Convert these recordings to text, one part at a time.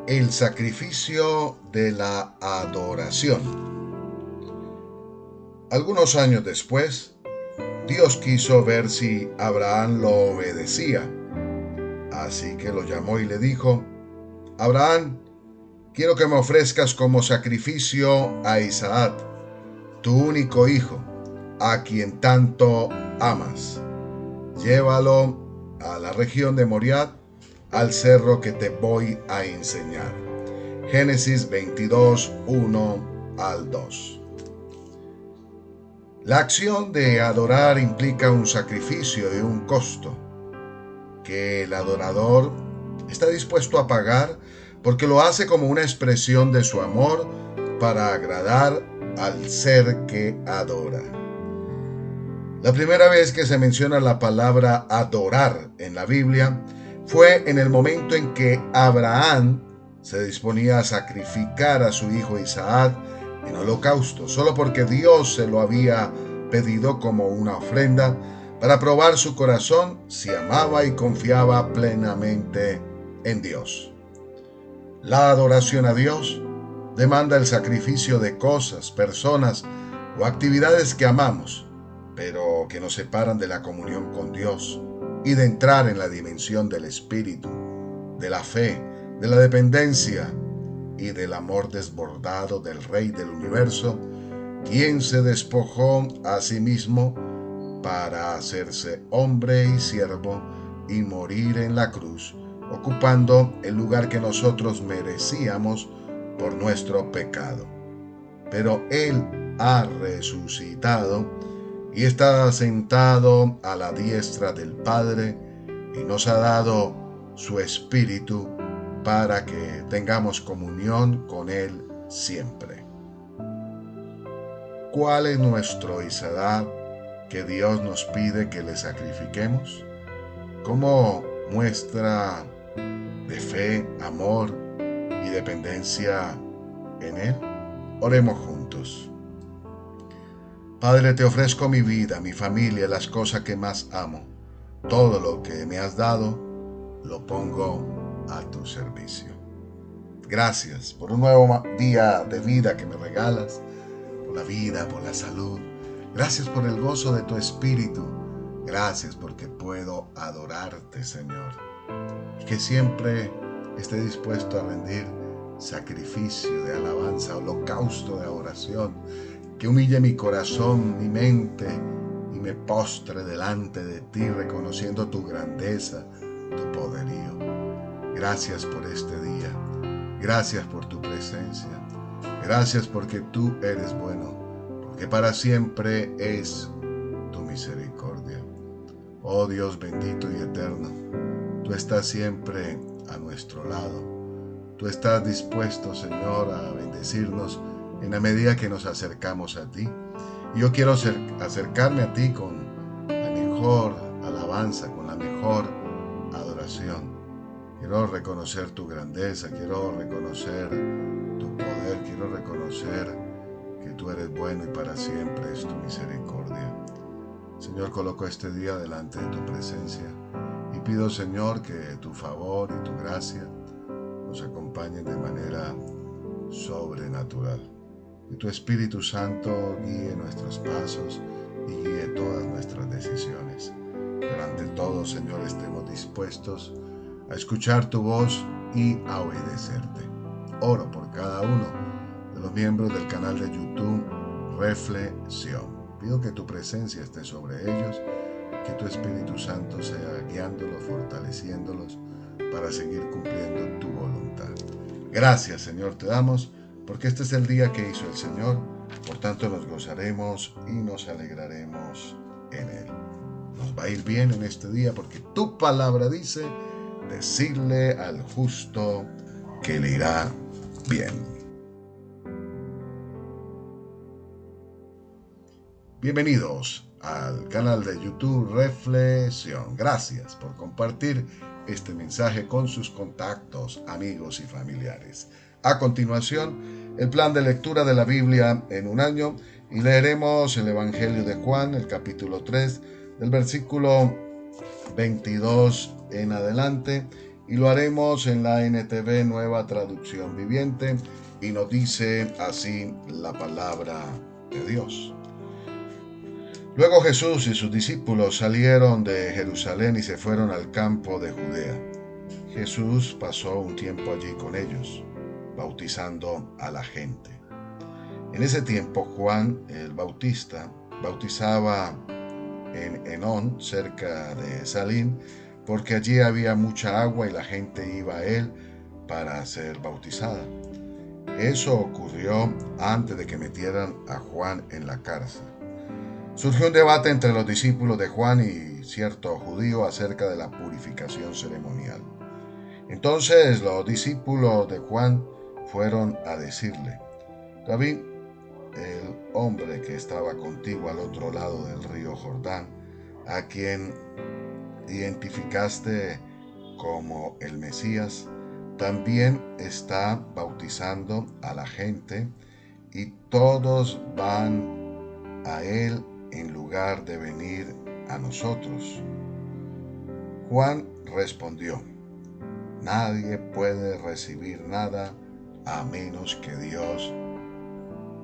El sacrificio de la adoración. Algunos años después, Dios quiso ver si Abraham lo obedecía. Así que lo llamó y le dijo: Abraham, quiero que me ofrezcas como sacrificio a Isaac, tu único hijo, a quien tanto amas. Llévalo a la región de Moriah, al cerro que te voy a enseñar. Génesis 22, 1 al 2. La acción de adorar implica un sacrificio y un costo que el adorador está dispuesto a pagar, porque lo hace como una expresión de su amor para agradar al ser que adora. La primera vez que se menciona la palabra adorar en la Biblia fue en el momento en que Abraham se disponía a sacrificar a su hijo Isaac en holocausto, solo porque Dios se lo había pedido como una ofrenda para probar su corazón si amaba y confiaba plenamente en Dios. La adoración a Dios demanda el sacrificio de cosas, personas o actividades que amamos, pero que nos separan de la comunión con Dios y de entrar en la dimensión del Espíritu, de la fe, de la dependencia y del amor desbordado del Rey del Universo, quien se despojó a sí mismo para hacerse hombre y siervo y morir en la cruz, ocupando el lugar que nosotros merecíamos por nuestro pecado. Pero Él ha resucitado y está sentado a la diestra del Padre y nos ha dado su Espíritu para que tengamos comunión con Él siempre. ¿Cuál es nuestro Isaac que Dios nos pide que le sacrifiquemos? Como muestra de fe, amor y dependencia en Él. Oremos juntos. Padre, te ofrezco mi vida, mi familia, las cosas que más amo. Todo lo que me has dado, lo pongo a tu servicio. Gracias por un nuevo día de vida que me regalas, por la vida, por la salud. Gracias por el gozo de tu espíritu. Gracias porque puedo adorarte, Señor. Y que siempre esté dispuesto a rendir sacrificio de alabanza, holocausto de oración, que humille mi corazón, mi mente y me postre delante de ti, reconociendo tu grandeza, tu poderío. Gracias por este día. Gracias por tu presencia. Gracias porque tú eres bueno, porque para siempre es tu misericordia. Oh Dios bendito y eterno, tú estás siempre a nuestro lado. Tú estás dispuesto, Señor, a bendecirnos en la medida que nos acercamos a ti. Y yo quiero acercarme a ti con la mejor alabanza, con la mejor adoración. Quiero reconocer tu grandeza, quiero reconocer tu poder, quiero reconocer que tú eres bueno y para siempre es tu misericordia. Señor, coloco este día delante de tu presencia y pido, Señor, que tu favor y tu gracia nos acompañen de manera sobrenatural. Que tu Espíritu Santo guíe nuestros pasos y guíe todas nuestras decisiones. Pero ante todo, Señor, estemos dispuestos a escuchar tu voz y a obedecerte. Oro por cada uno de los miembros del canal de YouTube Reflexión. Pido que tu presencia esté sobre ellos, que tu Espíritu Santo sea guiándolos, fortaleciéndolos para seguir cumpliendo tu voluntad. Gracias, Señor, te damos, porque este es el día que hizo el Señor, por tanto nos gozaremos y nos alegraremos en Él. Nos va a ir bien en este día porque tu palabra dice: decirle al justo que le irá bien. Bienvenidos al canal de YouTube Reflexión. Gracias por compartir este mensaje con sus contactos, amigos y familiares. A continuación, el plan de lectura de la Biblia en un año, y leeremos el Evangelio de Juan, el capítulo 3, del versículo 22 en adelante, y lo haremos en la NTV Nueva Traducción Viviente, y nos dice así la palabra de Dios. Luego Jesús y sus discípulos salieron de Jerusalén y se fueron al campo de Judea. Jesús pasó un tiempo allí con ellos, bautizando a la gente. En ese tiempo Juan el Bautista bautizaba en Enón, cerca de Salim, porque allí había mucha agua y la gente iba a él para ser bautizada. Eso ocurrió antes de que metieran a Juan en la cárcel. Surgió un debate entre los discípulos de Juan y cierto judío acerca de la purificación ceremonial. Entonces los discípulos de Juan fueron a decirle: Rabí, el hombre que estaba contigo al otro lado del río Jordán, a quien identificaste como el Mesías, también está bautizando a la gente y todos van a él en lugar de venir a nosotros. Juan respondió: nadie puede recibir nada a menos que Dios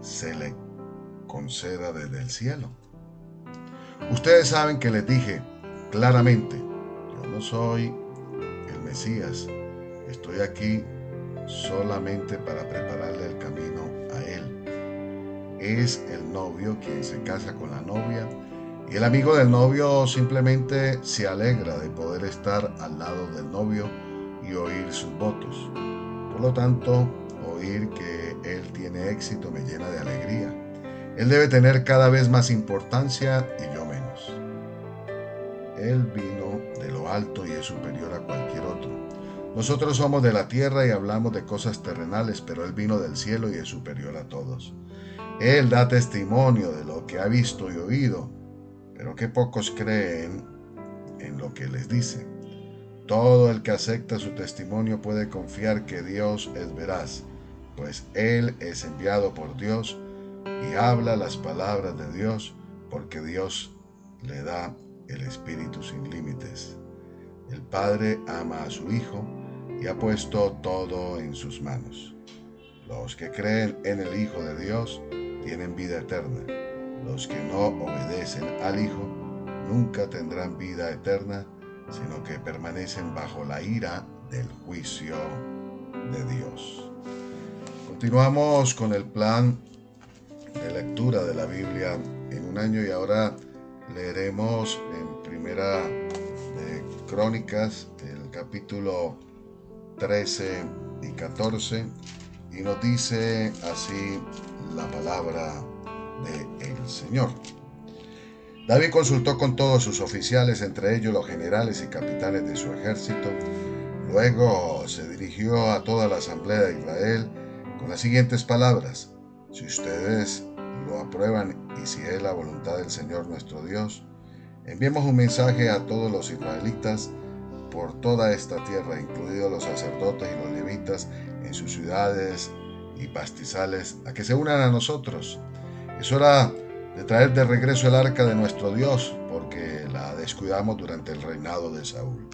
se le conceda desde el cielo. Ustedes saben que les dije claramente: yo no soy el Mesías, estoy aquí solamente para prepararle el camino a él. Es el novio quien se casa con la novia, y el amigo del novio simplemente se alegra de poder estar al lado del novio y oír sus votos. Por lo tanto, oír que él tiene éxito me llena de alegría. Él debe tener cada vez más importancia y yo menos. Él vino de lo alto y es superior a cualquier otro. Nosotros somos de la tierra y hablamos de cosas terrenales, pero Él vino del cielo y es superior a todos. Él da testimonio de lo que ha visto y oído, pero qué pocos creen en lo que les dice. Todo el que acepta su testimonio puede confiar que Dios es veraz, pues Él es enviado por Dios y habla las palabras de Dios, porque Dios le da el Espíritu sin límites. El Padre ama a su Hijo y ha puesto todo en sus manos. Los que creen en el Hijo de Dios tienen vida eterna. Los que no obedecen al Hijo nunca tendrán vida eterna, sino que permanecen bajo la ira del juicio de Dios. Continuamos con el plan de lectura de la Biblia en un año, y ahora leeremos en Primera de Crónicas el capítulo 13 y 14, y nos dice así la palabra del Señor. David consultó con todos sus oficiales, entre ellos los generales y capitanes de su ejército. Luego se dirigió a toda la asamblea de Israel con las siguientes palabras: si ustedes lo aprueban y si es la voluntad del Señor nuestro Dios, enviemos un mensaje a todos los israelitas por toda esta tierra, incluidos los sacerdotes y los levitas en sus ciudades y pastizales, a que se unan a nosotros. Es hora de traer de regreso el arca de nuestro Dios, porque la descuidamos durante el reinado de Saúl.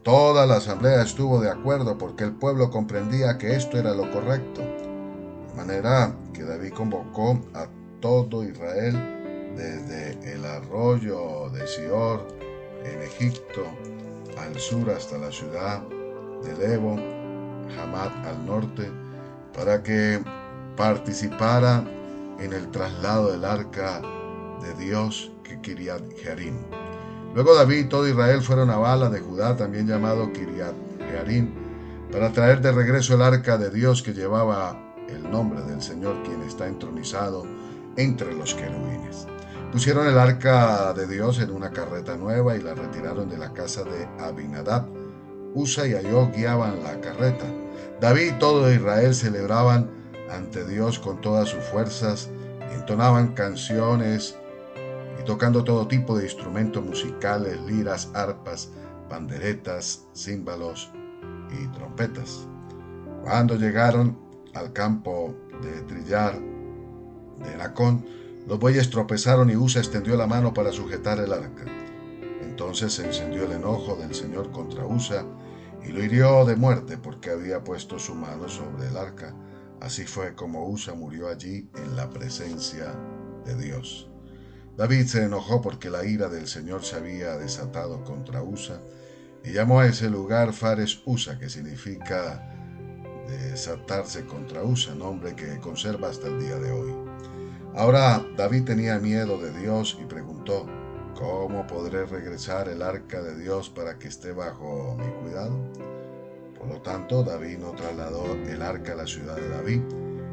Toda la asamblea estuvo de acuerdo, porque el pueblo comprendía que esto era lo correcto. De manera que David convocó a todo Israel, desde el arroyo de Sior en Egipto al sur hasta la ciudad de Lebo, Hamat al norte, para que participara en el traslado del arca de Dios que Kiriat Jearim. Luego David y todo Israel fueron a Bala de Judá, también llamado Kiriat Jearim, para traer de regreso el arca de Dios que llevaba el nombre del Señor, quien está entronizado entre los querubines. Pusieron el arca de Dios en una carreta nueva y la retiraron de la casa de Abinadab. Usa y Ayó guiaban la carreta. David y todo Israel celebraban ante Dios con todas sus fuerzas, y entonaban canciones y tocando todo tipo de instrumentos musicales, liras, arpas, panderetas, címbalos y trompetas. Cuando llegaron al campo de trillar de Nacón, los bueyes tropezaron y Usa extendió la mano para sujetar el arca. Entonces se encendió el enojo del Señor contra Usa, y lo hirió de muerte porque había puesto su mano sobre el arca. Así fue como Usa murió allí en la presencia de Dios. David se enojó porque la ira del Señor se había desatado contra Usa y llamó a ese lugar Fares Usa, que significa desatarse contra Usa, nombre que conserva hasta el día de hoy. Ahora David tenía miedo de Dios y preguntó: ¿cómo podré regresar el arca de Dios para que esté bajo mi cuidado? Por lo tanto, David no trasladó el arca a la ciudad de David,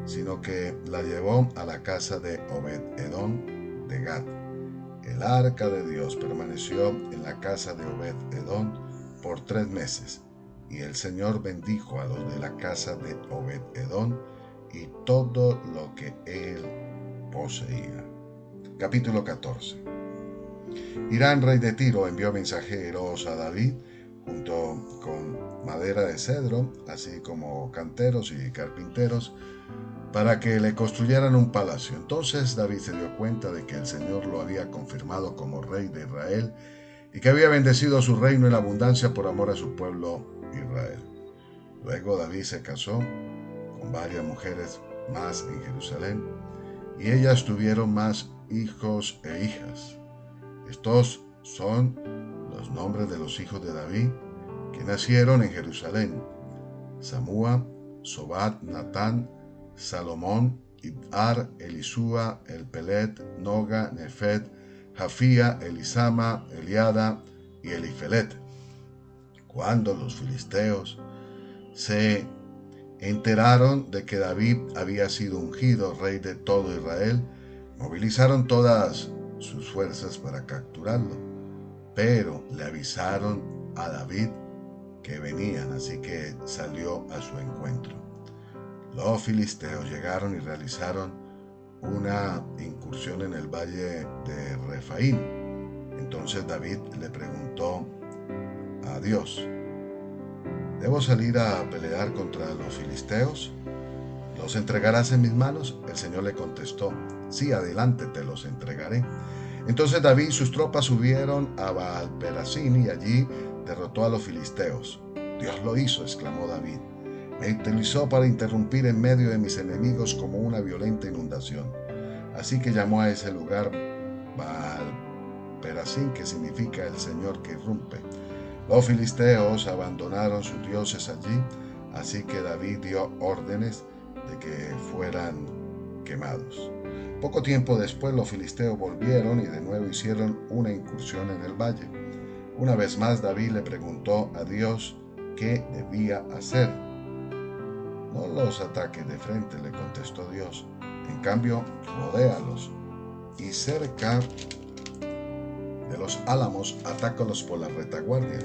sino que la llevó a la casa de Obed-Edom de Gat. El arca de Dios permaneció en la casa de Obed-Edom por 3 meses, y el Señor bendijo a los de la casa de Obed-Edom y todo lo que él poseía. Capítulo 14. Hirán, rey de Tiro, envió mensajeros a David junto con madera de cedro, así como canteros y carpinteros, para que le construyeran un palacio. Entonces David se dio cuenta de que el Señor lo había confirmado como rey de Israel y que había bendecido su reino en abundancia por amor a su pueblo Israel. Luego David se casó con varias mujeres más en Jerusalén, y ellas tuvieron más hijos e hijas. Estos son los nombres de los hijos de David que nacieron en Jerusalén: Samúa, Sobad, Natán, Salomón, Ibhar, Elisúa, Elpelet, Noga, Nefet, Jafía, Elisama, Eliada y Elifelet. Cuando los filisteos se enteraron de que David había sido ungido rey de todo Israel, movilizaron todas sus fuerzas para capturarlo, pero le avisaron a David que venían, así que salió a su encuentro. Los filisteos llegaron y realizaron una incursión en el valle de Refaim. Entonces David le preguntó a Dios: ¿debo salir a pelear contra los filisteos? ¿Los entregarás en mis manos? El Señor le contestó: sí, adelante, te los entregaré. Entonces David y sus tropas subieron a Baal-Perasim y allí derrotó a los filisteos. Dios lo hizo, exclamó David. Me utilizó para interrumpir en medio de mis enemigos como una violenta inundación. Así que llamó a ese lugar Baal-Perasim, que significa el Señor que irrumpe. Los filisteos abandonaron sus dioses allí, así que David dio órdenes de que fueran quemados. Poco tiempo después los filisteos volvieron y de nuevo hicieron una incursión en el valle. Una vez más David le preguntó a Dios qué debía hacer. No los ataques de frente, le contestó Dios. En cambio, rodéalos y cerca de los álamos atácalos por la retaguardia.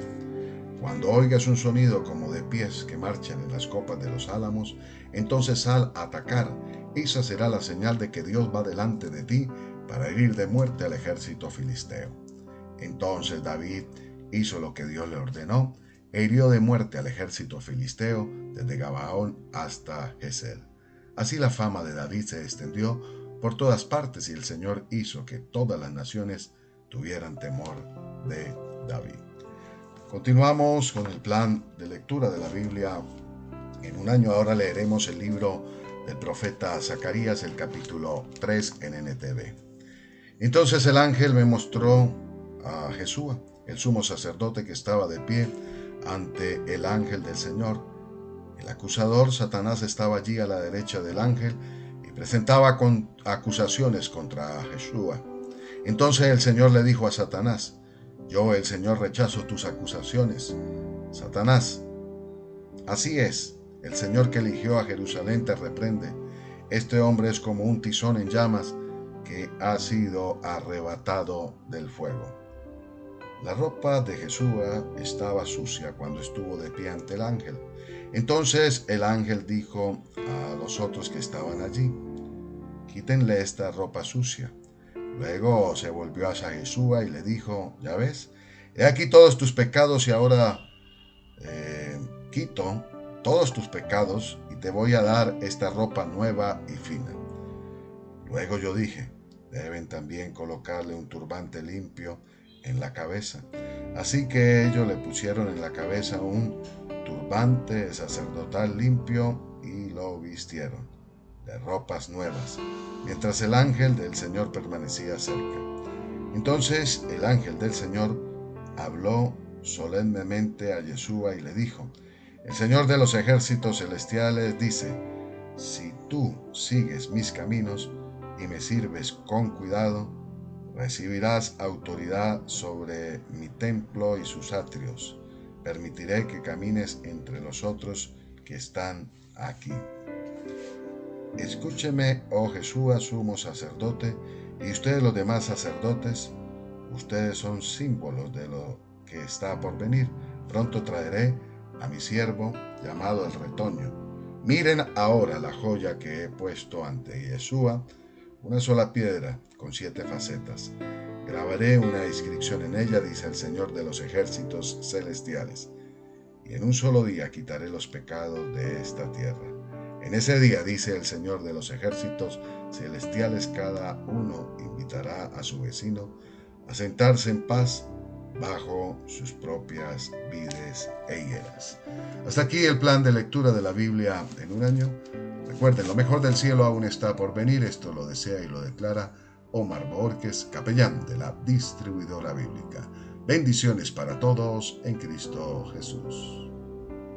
Cuando oigas un sonido como de pies que marchan en las copas de los álamos, entonces sal a atacar. Esa será la señal de que Dios va delante de ti para herir de muerte al ejército filisteo. Entonces David hizo lo que Dios le ordenó e hirió de muerte al ejército filisteo desde Gabaón hasta Geser. Así la fama de David se extendió por todas partes y el Señor hizo que todas las naciones tuvieran temor de David. Continuamos con el plan de lectura de la Biblia. En un año ahora leeremos el libro del profeta Zacarías, el capítulo 3 en NTV. Entonces el ángel me mostró a Jesúa, el sumo sacerdote que estaba de pie ante el ángel del Señor. El acusador, Satanás, estaba allí a la derecha del ángel y presentaba acusaciones contra Jesúa. Entonces el Señor le dijo a Satanás: yo, el Señor, rechazo tus acusaciones, Satanás. Así es, el Señor que eligió a Jerusalén te reprende. Este hombre es como un tizón en llamas que ha sido arrebatado del fuego. La ropa de Jesúa estaba sucia cuando estuvo de pie ante el ángel. Entonces el ángel dijo a los otros que estaban allí: quítenle esta ropa sucia. Luego se volvió hacia Jesúa y le dijo: ya ves, he aquí todos tus pecados y ahora quito todos tus pecados y te voy a dar esta ropa nueva y fina. Luego yo dije: deben también colocarle un turbante limpio en la cabeza. Así que ellos le pusieron en la cabeza un turbante sacerdotal limpio y lo vistieron de ropas nuevas, mientras el ángel del Señor permanecía cerca. Entonces el ángel del Señor habló solemnemente a Yeshua y le dijo: el Señor de los ejércitos celestiales dice: si tú sigues mis caminos y me sirves con cuidado, recibirás autoridad sobre mi templo y sus atrios. Permitiré que camines entre los otros que están aquí. Escúcheme, oh Jesús, sumo sacerdote, y ustedes los demás sacerdotes, ustedes son símbolos de lo que está por venir. Pronto traeré a mi siervo llamado el retoño. Miren ahora la joya que he puesto ante Yeshua, una sola piedra con 7 facetas. Grabaré una inscripción en ella, dice el Señor de los ejércitos celestiales, y en un solo día quitaré los pecados de esta tierra. En ese día, dice el Señor de los ejércitos celestiales, cada uno invitará a su vecino a sentarse en paz bajo sus propias vides e higueras. Hasta aquí el plan de lectura de la Biblia en un año. Recuerden, lo mejor del cielo aún está por venir. Esto lo desea y lo declara Omar Borges, capellán de la distribuidora bíblica. Bendiciones para todos en Cristo Jesús.